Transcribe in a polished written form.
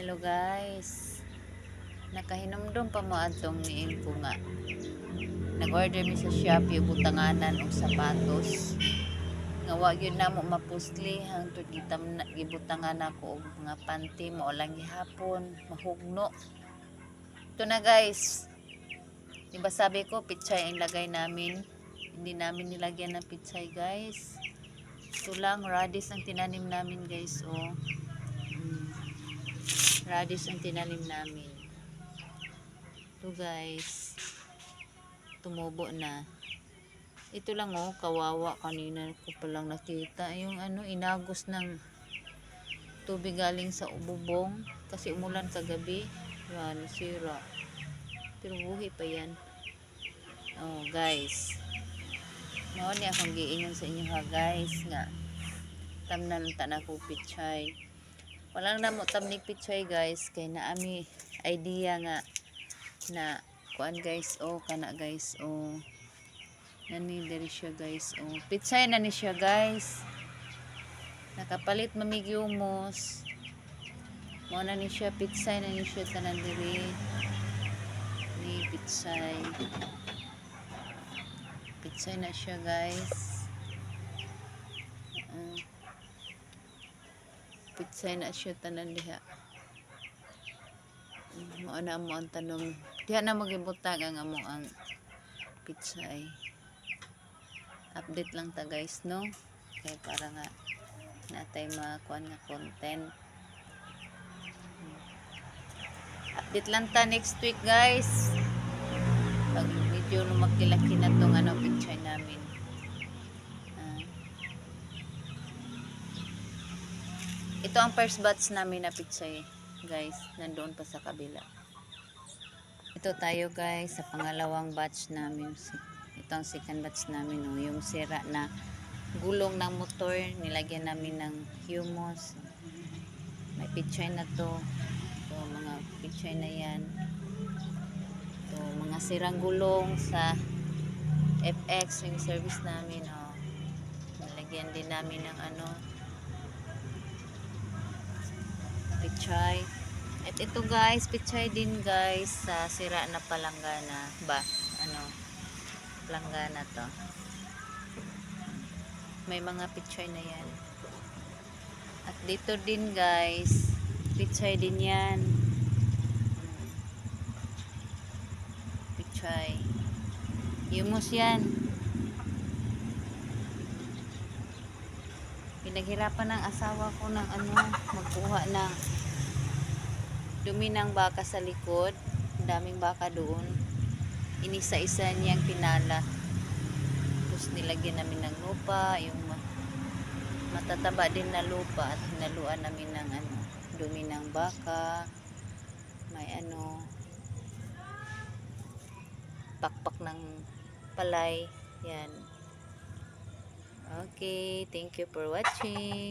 Hello guys. Nakahinumdum pa mo atong niin ko nga. Nag-order mi sa Shopee butanganan og sapatos. Nga wa gyud namo mapustli hangtod gibutangan ako og mga panty mo lang gihapon, mahugno. Ito na guys. Diba sabi ko pitsay ang lagay namin. Hindi namin nilagyan ng pitsay guys. Ito lang radish ang tinanim namin guys oh. Radish ang tinanim namin. Ito guys. Tumubo na. Ito lang oh, kawawa kanina ko pa lang nakita yung inagos ng tubig galing sa ububong kasi umulan kagabi. Yan, sira. Pero buhay pa yan. Oh, guys. Mao ni akong giingon sa inyo ha, guys, nga tamnan ta na ko pichay. Walang namo tamnig pichay guys kay naami idea nga na kuan guys oh kana guys oh nani diri siya guys oh pitsay na ni siya guys, nakapalit mamigyumos mo na ni siya pitsay na ni siya tanan diri ni pitsay na siya guys. Pitsay na siya tanan diha. Mo na mo ang tanom diha na magibutang ang amo ang pitsay. Update lang ta guys no kay para nga natay makuan nga content. Update lang ta next week guys pag medyo lumakilaki na tong picture namin. Ito ang first batch namin na pitsay guys, nandoon pa sa kabila. Ito tayo guys sa pangalawang batch namin. Ito ang second batch namin oh, yung sira na gulong ng motor nilagyan namin ng humus. May pitsay na to. Ito mga pitsay na yan. Ito mga sirang gulong sa FX yung service namin oh. Nilagyan din namin ng pitsay. At ito guys, pitsay din guys sa sira na palanggana ba? Palanggana to. May mga pitsay na yan. At dito din guys, pitsay din yan. Pitsay. Humus yan. Pinaghirapan ng asawa ko ng magkuha ng dumi ng baka sa likod. Daming baka doon. Inisa-isa niyang pinala. Tapos nilagyan namin ng lupa, yung matataba din na lupa at hinaluan namin ng dumi ng baka. May pakpak ng palay. Yan. Okay, thank you for watching.